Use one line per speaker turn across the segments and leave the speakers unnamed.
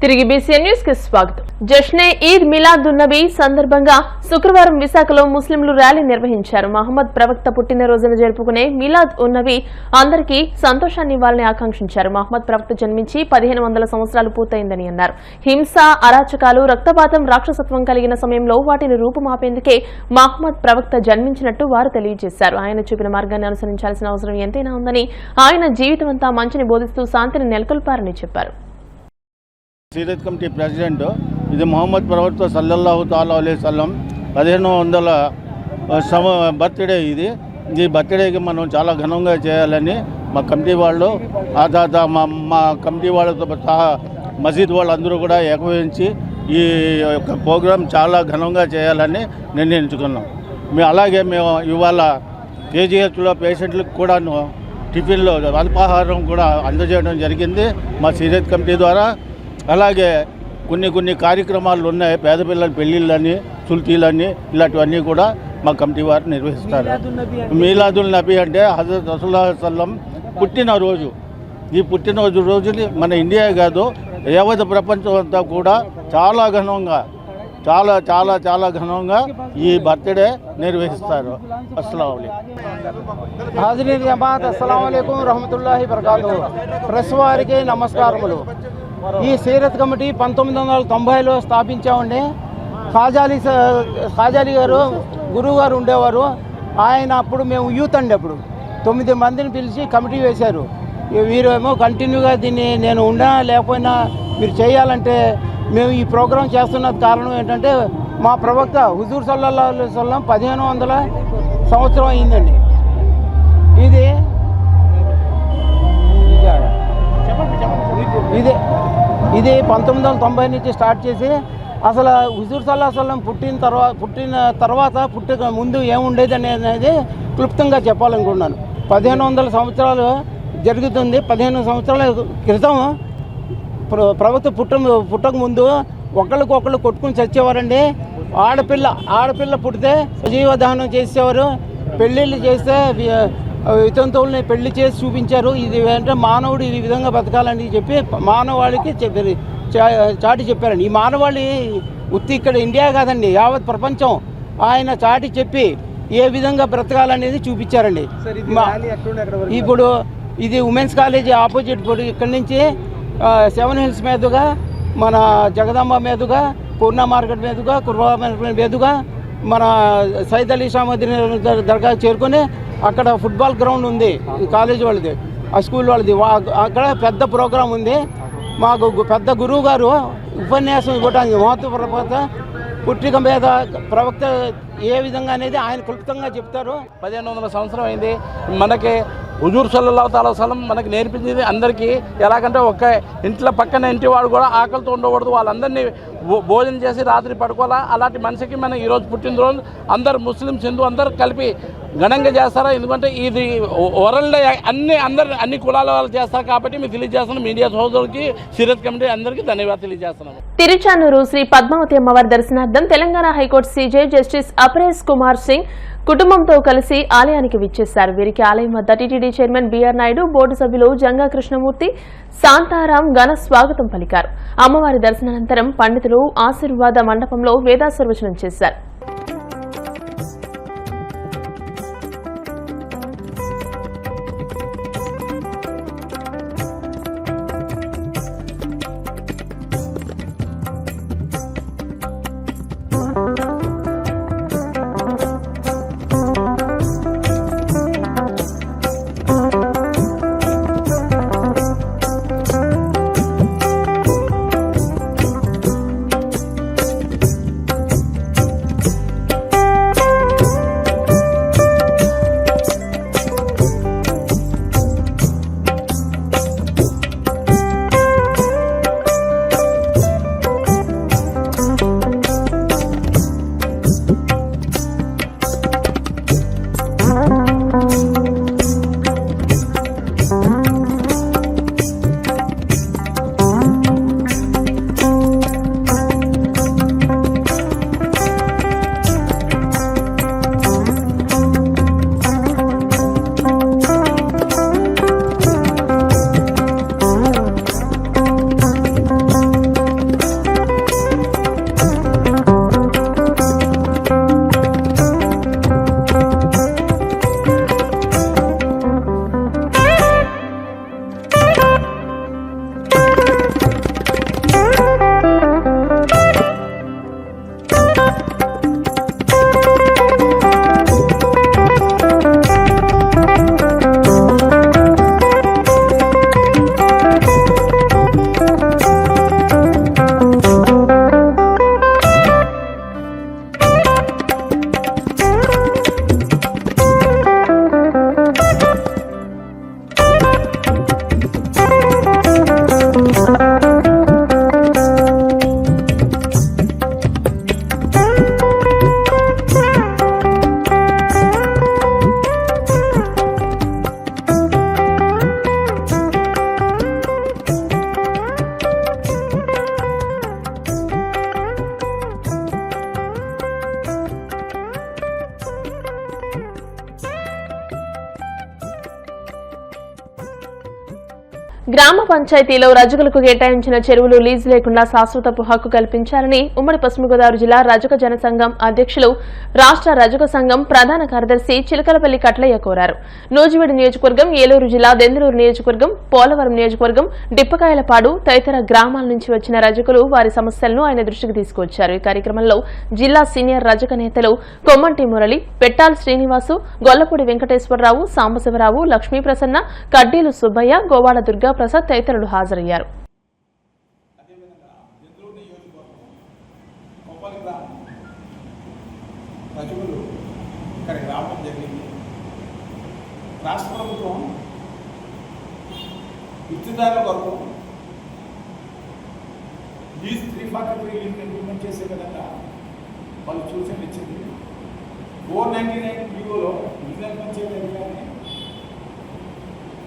తిరిగి BCN news కి స్వాగతం. జశ్నే ఈద్ మిలాదున్నబీ సందర్భంగా శుక్రవారం విశాఖలో ముస్లింలు ర్యాలీ నిర్వహించారు. మహమ్మద్ ప్రవక్త పుట్టినరోజున జరుపుకునే మిలాద్ ఉన్నబీ అందరికీ సంతోషాన్ని ఇవ్వాలని ఆకాంక్షించారు. మహమ్మద్ ప్రవక్త జన్మించి 1500 సంవత్సరాలు పూర్తయిందని అన్నారు. హింస, అరాచకాలు, రక్తపాతం, రాక్షసత్వం కలిగిన సమయంలో వాటిని రూపుమాపేందుకే మహమ్మద్ ప్రవక్త జన్మించినట్టు వారు తెలియజేశారు. ఆయన చూపిన మార్గాన్ని అనుసరించాల్సిన అవసరం ఎంతైనా ఉందని, ఆయన జీవితమంతా మంచిని బోధిస్తూ శాంతిని నెలకొల్పారని చెప్పారు.
సీరత్ కమిటీ ప్రెసిడెంట్ ఇది మొహమ్మద్ ప్రవక్త సల్లల్లాహు తాలా అలైహి వసల్లం 1500 బర్త్డే. ఈ బర్త్డేకి మనం చాలా ఘనంగా చేయాలని మా కమిటీ వాళ్ళు మా కమిటీ వాళ్ళతో సహా మసీద్ వాళ్ళందరూ కూడా ఏకీభవించి ఈ యొక్క ప్రోగ్రాం చాలా ఘనంగా చేయాలని నిర్ణయించుకున్నాం. అలాగే మేము ఇవాళ కేజీహెచ్లో పేషెంట్లకు కూడాను టిఫిన్లో అల్పాహారం కూడా అందజేయడం జరిగింది మా సీరత్ కమిటీ ద్వారా. అలాగే కొన్ని కార్యక్రమాలు ఉన్నాయి, పేద పిల్లల పెళ్ళిళ్ళని, సుల్తీలని, ఇలాంటివన్నీ కూడా మా కమిటీ వారు నిర్వహిస్తారు. మీలాదుల్ నబీ అంటే హజరత్ రసూలుల్లాహి సల్లం పుట్టినరోజు. ఈ పుట్టినరోజు రోజుని మన ఇండియా కాదు, యావత్ ప్రపంచం అంతా కూడా చాలా ఘనంగా చాలా ఘనంగా ఈ బర్త్డే నిర్వహిస్తారు. అస్సలాము అలైకుం.
హాజరీన్ జమాత్, అస్సలాము అలైకుం రహమతుల్లాహి బరకాతుహు. ప్రెస్ వారికి నమస్కారములు. ఈ సీరత్ కమిటీ 1990లో స్థాపించామండి. ఖాజాలి గారు గురువు గారు ఉండేవారు. ఆయన అప్పుడు మేము యూత్ అండి, అప్పుడు 9 మందిని పిలిచి కమిటీ వేశారు. వీరేమో కంటిన్యూగా దీన్ని నేను ఉన్నా లేకపోయినా మీరు చేయాలంటే మేము ఈ ప్రోగ్రాం చేస్తున్న కారణం ఏంటంటే మా ప్రవక్త హుజూర్ సల్లల్లాహు అలైహి వసల్లం 1500 సంవత్సరం అయిందండి. ఇది 1990 నుంచి స్టార్ట్ చేసి అసలు హుజూర్ సల్లల్లాహు అలైహి వసల్లం పుట్టిన తర్వాత పుట్టక ముందు ఏముండేది అనేది క్లుప్తంగా చెప్పాలనుకున్నాను. 1500 సంవత్సరాలు జరుగుతుంది. 15 సంవత్సరాల క్రితం ప్రవక్త పుట్టక ముందు ఒకళ్ళకొకళ్ళు కొట్టుకుని చచ్చేవారండి. ఆడపిల్ల పుడితే జీవదహనం చేసేవారు. పెళ్ళిళ్ళు చేస్తే వితంతువుల్ని పెళ్లి చేసి చూపించారు. ఇది అంటే మానవుడు ఈ విధంగా బతకాలని చెప్పి మానవాళికి చాటి చెప్పారండి. ఈ మానవాళి ఉత్తి ఇక్కడ ఇండియా కాదండి, యావత్ ప్రపంచం ఆయన చాటి చెప్పి ఏ విధంగా బ్రతకాలనేది చూపించారండి. ఇప్పుడు ఇది ఉమెన్స్ కాలేజీ ఆపోజిట్ ఇక్కడి నుంచి 7 హిల్స్ మీదుగా, మన జగదాంబ మీదుగా, పూర్ణ మార్కెట్ మీదుగా, కుర్బా మార్కెట్ మీదుగా మన సైద్ అలీ షా మదీనా దర్గా చేరుకొని అక్కడ ఫుట్బాల్ గ్రౌండ్ ఉంది కాలేజీ వాళ్ళది, ఆ స్కూల్ వాళ్ళది. అక్కడ పెద్ద ప్రోగ్రాం ఉంది. మాకు పెద్ద గురువు గారు ఉపన్యాసం ఇవ్వడానికి మహత్వప్రవక్త పుట్టిక మీద ప్రవక్త ఏ విధంగా అనేది ఆయన క్లుప్తంగా చెప్తారు.
1500 సంవత్సరం అయింది. మనకి హుజూర్ సల్లల్లాహు తాలా వసల్లం మనకి నేర్పించింది అందరికీ ఎలాగంటే ఒక్క ఇంట్లో పక్కన ఇంటి వాడు కూడా ఆకలితో ఉండకూడదు, వాళ్ళందరినీ భోజనం చేసి రాత్రి పడుకోవాలా. అలాంటి మనిషికి మనం ఈరోజు పుట్టినరోజు అందరు ముస్లిమ్స్, హిందూ అందరూ కలిపి ఘనంగా చేస్తారా. ఎందుకంటే ఇది వరల్డ్ అన్ని కులాల వాళ్ళు చేస్తారు కాబట్టి మీకు తెలియజేస్తున్నాం. మీడియా సోదరులకి, సీరత్ కమిటీ అందరికీ ధన్యవాదాలు తెలియజేస్తున్నాము.
తిరుచానూరు శ్రీ పద్మావతి అమ్మవారి దర్శనార్థం Telangana high court CJ justice Aparesh Kumar Singh కుటుంబంతో కలిసి ఆలయానికి విచ్చేశారు. వీరికి ఆలయం వద్ద TTD chairman BR Naidu, board సభ్యులు జంగా కృష్ణమూర్తి, శాంతారాం ఘన స్వాగతం పలికారు. అమ్మవారి దర్శనానంతరం పండితులు ఆశీర్వాద మండపంలో వేదాశీర్వచనం చేశారు. గ్రామ పంచాయతీలో రజకులకు కేటాయించిన చెరువులు లీజు లేకుండా శాశ్వతపు హక్కు కల్పించాలని ఉమ్మడి పశ్చిమ గోదావరి జిల్లా రజక జనసంఘం అధ్యక్షులు రాష్ట్ర రజక సంఘం ప్రధాన కార్యదర్శి చిలకలపల్లి కట్లయ్య కోరారు. నూజివీడు నియోజకవర్గం, ఏలూరు జిల్లా దెందులూరు నియోజకవర్గం, పోలవరం నియోజకవర్గం, డిప్పకాయలపాడు తదితర గ్రామాల నుంచి వచ్చిన రజకులు వారి సమస్యలను ఆయన దృష్టికి తీసుకొచ్చారు. ఈ కార్యక్రమంలో జిల్లా సీనియర్ రజక నేతలు కొమ్మంటి మురళి, పెట్టాల శ్రీనివాసు, గొల్లపూడి వెంకటేశ్వరరావు, సాంబశివరావు, లక్ష్మీప్రసన్న, కడ్డీలు సుబ్బయ్య, గోవాడ దుర్గా ప్రసాద్ తదితరులు హాజరయ్యారు.
రాష్ట్ర ప్రభుత్వం విద్యుదారుల కొరకు లీజ్ 343 ఇంప్లిమెంట్ చేసే విధంగా వాళ్ళు సూచనలు ఇచ్చింది. 499 యూలో విజిలెన్స్ పంచాయతీ అధికారిని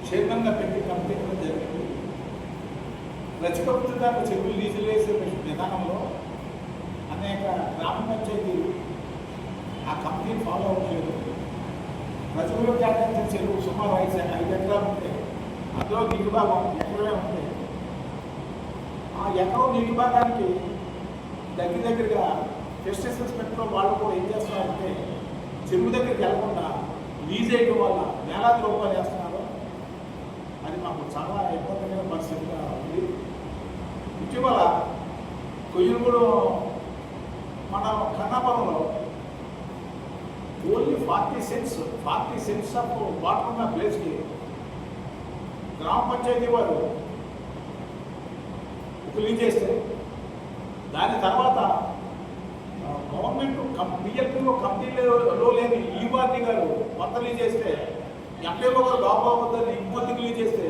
చైర్మన్గా పెట్టి కమిటీ జరిగింది. రజక వృత్తిదారుల చెరువులు లీజులు వేసే విధానంలో అనేక గ్రామ పంచాయతీలు ఆ కమిటీని ఫాలో అవ్వలేదు. రజకులు కేటాయించిన చెరువు సుమారు 5 ఎకరాలు ఉంటాయి. అందులో నీటి భాగం ఎకరమే ఉంటాయి. ఆ ఎకరం నీటి భాగానికి దగ్గరగా పెస్టిసైడ్స్ ఇన్స్పెక్టర్ వాళ్ళు కూడా ఏం చేస్తున్నారంటే చెరువు దగ్గరికి వెళ్లకుండా లీజ్ వేయడం వల్ల వేలాది రూపాయలు వేస్తున్నారు. అది మాకు చాలా ఇబ్బందికర పరిస్థితిగా ఉంది. ఇటీవల కొయ్యూరు మన కన్నాపురంలో ఓన్లీ 40 సెంట్స్ ఆఫ్ వాటర్ ఉన్న ప్లేస్కి గ్రామ పంచాయతీ వారు లీజ్ చేస్తే దాని తర్వాత గవర్నమెంట్ బిఎల్పీఓ కంపెనీలో లేని ఈవార్డీ గారు కొత్త లీజ్ చేస్తే ఎంపీఓ గారు లోపవద్దని ఇంకొద్దికి లీజ్ చేస్తే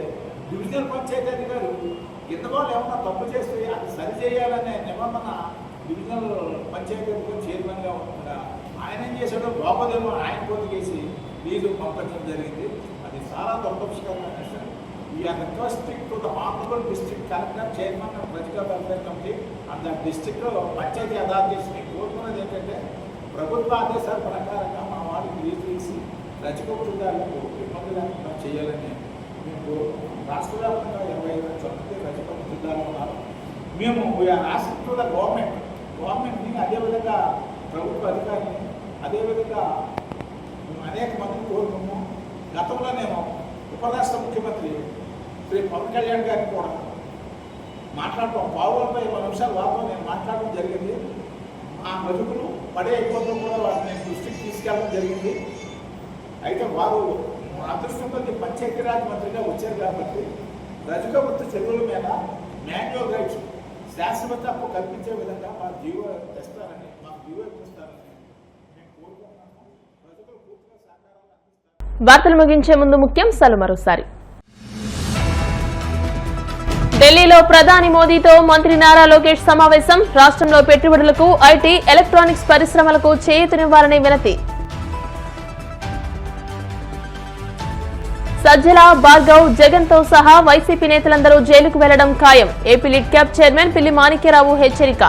డివిజనల్ పంచాయతీ అధికారు కింద వాళ్ళు ఏమన్నా తప్పు చేస్తే అది సరిచేయాలనే నిబంధన డివిజనల్ పంచాయతీ అధికారి చైర్మన్గా ఉంటుందా ఆయన ఏం చేశాడో లోపదేమో ఆయన కొద్దిగేసి లీజు పంపించడం జరిగింది. అది చాలా దురదృష్టకరమైన విషయం. We are requesting to the honourable district collector, chairman of Rajaka welfare committee and the డిస్ట్రిక్ట్లో పంచాయతీ అథారిటీస్ని కోరుకున్నది ఏంటంటే ప్రభుత్వ ఆదేశాల ప్రకారంగా మా వాళ్ళకి లీజు తీసి రజక వృత్తిదారులకు ఇబ్బంది లేకుండా చేయాలని మేము రాష్ట్ర వ్యాప్తంగా 25 రజక వృత్తిదారులు ఉన్నారు. మేము వీఆర్ ఆస్కింగ్ టు ద గవర్నమెంట్ని అదేవిధంగా ప్రభుత్వ అధికారిని అదేవిధంగా అనేక మందిని కోరుకున్నాము. గతంలో నేను ఉపరాష్ట్ర ముఖ్యమంత్రి శ్రీ పవన్ కళ్యాణ్ గారిని కూడా మాట్లాడటం 15 నిమిషాల వారితో నేను మాట్లాడడం జరిగింది. ఆ రజకులు పడే ఇబ్బందులు కూడా వారిని నేను దృష్టికి తీసుకెళ్ళడం జరిగింది. అయితే వారు అదృష్టంతో పంచాయతీరాజ్ మంత్రిగా వచ్చారు కాబట్టి రజక వృత్తి చెరువుల మీద మాన్యువల్ రైట్స్ శాశ్వత హక్కు కల్పించే విధంగా మా జీవో తెస్తారని మాకు జీవో ఇప్పిస్తారని మేము కోరుకుంటున్నాము. రజకులు పూర్తిగా సహకారాలు అందిస్తారు.
వార్తలు ముగించే ముందు ముఖ్యాంశాలు మరోసారి. ఢిల్లీలో ప్రధాని మోదీతో మంత్రి నారా లోకేష్ సమావేశం. రాష్ట్రంలో పెట్టుబడులకు, ఐటీ, ఎలక్ట్రానిక్స్ పరిశ్రమలకు చేయూతనివ్వాలని వినతి. సజ్జల, భార్గవ్, జగన్ తో సహా వైసీపీ నేతలందరూ జైలుకు వెళ్లడం ఖాయం. ఏపీ లిడ్ క్యాప్ చైర్మన్ పిల్లి మాణిక్యరావు హెచ్చరిక.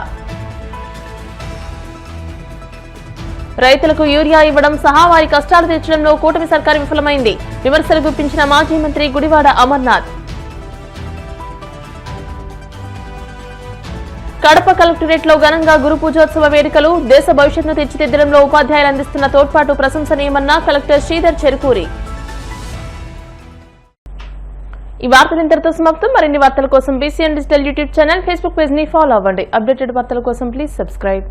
రైతులకు యూరియా ఇవ్వడం సహా వారి కష్టాలు తీర్చడంలో కూటమి సర్కారు విఫలమైంది. విమర్శలు గుప్పించిన మాజీ మంత్రి గుడివాడ అమర్నాథ్. కడప కలెక్టరేట్ లో ఘనంగా గురు పూజోత్సవ వేడుకలు. దేశ భవిష్యత్తును తీర్చిదిద్దడంలో ఉపాధ్యాయులు అందిస్తున్న తోడ్పాటు ప్రశంసనీయమన్న కలెక్టర్ శ్రీధర్ చెరుకూరి. ఈ వార్తలు ఇంతటితో సమాప్తం. మరిన్ని వార్తల కోసం BCN digital YouTube channel, Facebook page ని ఫాలో అవ్వండి. అప్డేటెడ్ వార్తల కోసం ప్లీజ్ సబ్స్క్రైబ్.